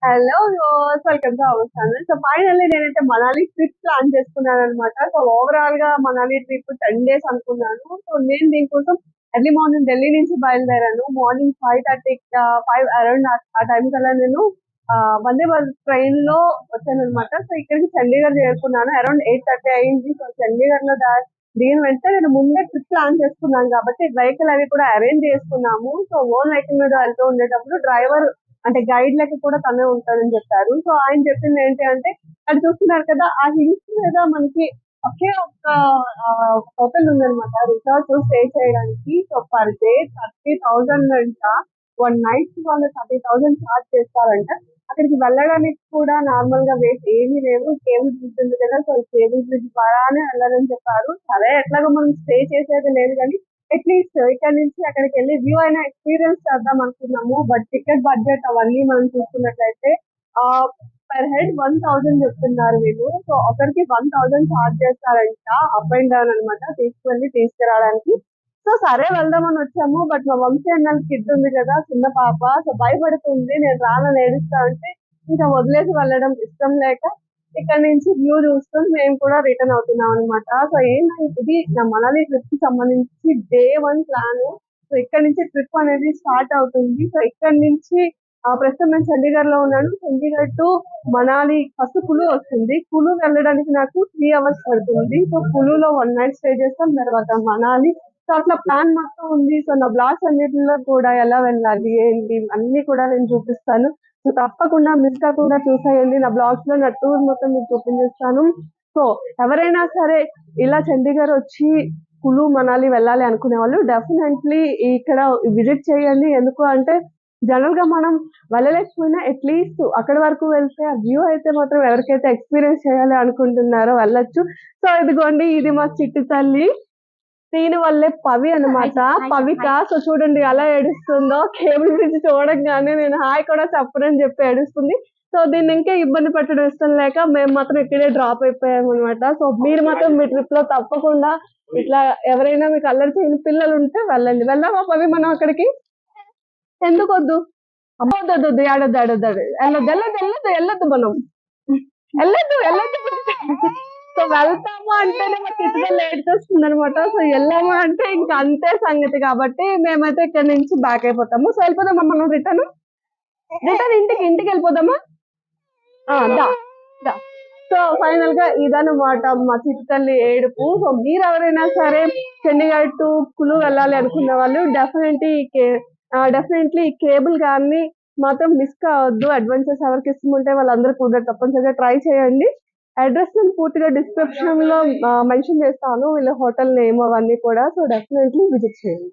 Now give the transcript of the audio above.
Hello viewers, welcome to our channel. So finally నేనైతే Manali trip plan చేసుకున్నాను అనమాట. So overall గా మనాలి ట్రిప్ 10 days అనుకున్నాను. సో నేను దీనికోసం ఎర్లీ మార్నింగ్ ఢిల్లీ నుంచి బయలుదేరాను. మార్నింగ్ 5:30 5 అరౌండ్ ఆ టైం కల్లా నేను వందే భారత్ ట్రైన్ లో వచ్చాను అనమాట. సో ఇక్కడికి చండీగఢ్ చేరుకున్నాను. అరౌండ్ 8:30 అయింది. సో చండీగఢ్ లో దీని వెంటనే నేను ముందే ట్రిప్ ప్లాన్ చేసుకున్నాను కాబట్టి వెహికల్ అవి కూడా అరేంజ్ చేసుకున్నాము. సో ఓన్ వెహికల్ మీద వెళ్తూ ఉండేటప్పుడు డ్రైవర్ అంటే గైడ్ లెక్క కూడా తనే ఉంటాడని చెప్పారు. సో ఆయన చెప్పింది ఏంటి అంటే, అది చూస్తున్నారు కదా ఆ హిల్స్ మీద మనకి ఒకే ఒక్క హోటల్ ఉందన్నమాట రిసార్ట్ స్టే చేయడానికి. సో పర్ డే 30,000 అంట. 1 night వాళ్ళు 30,000 చార్జ్ చేస్తారంట. అక్కడికి వెళ్ళడానికి కూడా నార్మల్ గా వేస్ట్ ఏమీ లేవు. కేబుల్ బ్రిడ్జ్ ఉంది కదా, సో కేబుల్ బ్రిడ్జ్ ద్వారానే వెళ్ళాలని చెప్పారు. సరే ఎట్లాగో మనం స్టే చేసేది లేదు కానీ అట్లీస్ట్ ఇక్కడ నుంచి అక్కడికి వెళ్ళి వ్యూ అయినా ఎక్స్పీరియన్స్ చేద్దాం అనుకున్నాము. బట్ టికెట్ బడ్జెట్ అవన్నీ మనం చూసుకున్నట్లయితే ఆ పర్ హెడ్ 1,000 చెప్తున్నారు వీళ్ళు. సో ఒకరికి 1,000 చార్జ్ చేస్తారంట అప్ అండ్ డౌన్ అనమాట, తీసుకువెళ్ళి తీసుకురావడానికి. సో సరే వెళ్దామని వచ్చాము. బట్ మా వంశీ అన్న కిడ్ ఉంది కదా, చిన్న పాప, సో భయపడుతుంది. నేను రానని ఏడుస్తా ఉంటే ఇంకా వదిలేసి వెళ్ళడం ఇష్టం లేక ఇక్కడ నుంచి వ్యూ చూసుకొని మేము కూడా రిటర్న్ అవుతున్నాం అనమాట. సో ఏంటంటే ఇది నా మనాలి ట్రిప్ కి సంబంధించి day 1 ప్లాన్. సో ఇక్కడ నుంచి ట్రిప్ అనేది స్టార్ట్ అవుతుంది. సో ఇక్కడ నుంచి ప్రస్తుతం నేను చండీగఢ్ లో ఉన్నాను. చండీగఢ్ టు మనాలి ఫస్ట్ కులు వస్తుంది. కులు వెళ్ళడానికి నాకు 3 hours పడుతుంది. సో కులులో 1 night స్టే చేస్తాం, తర్వాత మనాలి. సో అట్లా ప్లాన్ మొత్తం ఉంది. సో నా బ్లాగ్స్ అన్నిటిలో కూడా ఎలా వెళ్ళాలి ఏంటి అన్ని కూడా నేను చూపిస్తాను. సో తప్పకుండా మిస్ కాకుండా చూసేయండి. నా బ్లాగ్స్ లో నా టూర్ మొత్తం మీకు చూపించేస్తాను. సో ఎవరైనా సరే ఇలా చండీగఢ్ వచ్చి కులు మనాలి వెళ్ళాలి అనుకునే వాళ్ళు డెఫినెట్లీ ఇక్కడ విజిట్ చేయండి. ఎందుకు అంటే జనరల్ గా మనం వెళ్ళలేకపోయినా అట్లీస్ట్ అక్కడి వరకు వెళ్తే ఆ వ్యూ అయితే మాత్రం ఎవరికైతే ఎక్స్పీరియన్స్ చేయాలి అనుకుంటున్నారో వెళ్ళొచ్చు. సో ఇదిగోండి, ఇది మా చిట్టి తల్లి. దీని వల్లే పవి అన్నమాట, పవిక. సో చూడండి ఎలా ఏడుస్తుందో. కేబుల్ బ్రిడ్జ్ చూడంగానే నేను హాయ్ కూడా చెప్పనని చెప్పి ఏడుస్తుంది. సో దీన్ని ఇంకా ఇబ్బంది పెట్టడం ఇష్టం లేక మేము మాత్రం ఇక్కడే డ్రాప్ అయిపోయాము అనమాట. సో మీరు మాత్రం మీ ట్రిప్ లో తప్పకుండా ఇట్లా ఎవరైనా మీకు అల్లరి చేయని పిల్లలు ఉంటే వెళ్ళండి. వెళ్దామా పవి మనం అక్కడికి? ఎందుకు వద్దు? అబ్బొద్దు వద్దు, ఏడొద్దు ఏడొద్దు వెళ్ళొద్దు వెళ్ళొద్దు వెళ్ళొద్దు వెళ్ళొద్దు మనం వెళ్ళొద్దు వెళ్ళొద్దు. సో వెళ్తాము అంటేనే మా చిట్టుగా లేట్ వస్తుంది అనమాట. సో వెళ్ళాము అంటే ఇంకా అంతే సంగతి. కాబట్టి మేమైతే ఇక్కడ నుంచి బ్యాక్ అయిపోతాము. సో వెళ్ళిపోదామా మనం రిటర్న్ రిటర్న్ ఇంటికి వెళ్ళిపోదామా? దా దా. సో ఫైనల్ గా ఇదన్నమాట మా చిట్టు తల్లి ఏడుపు. సో మీరు ఎవరైనా సరే చండీగఢ్ టు కులు వెళ్ళాలి అనుకున్న వాళ్ళు డెఫినెట్లీ ఈ కేబుల్ గాని మాత్రం మిస్ కావద్దు. అడ్వెంచర్స్ ఎవరికి ఇష్టం ఉంటే వాళ్ళందరూ కూడా తప్పనిసరిగా ట్రై చేయండి. అడ్రస్ నేను పూర్తిగా డిస్క్రిప్షన్ లో మెన్షన్ చేస్తాను, వీళ్ళ హోటల్ నేమ్ అవన్నీ కూడా. సో డెఫినెట్లీ విజిట్ చేయండి.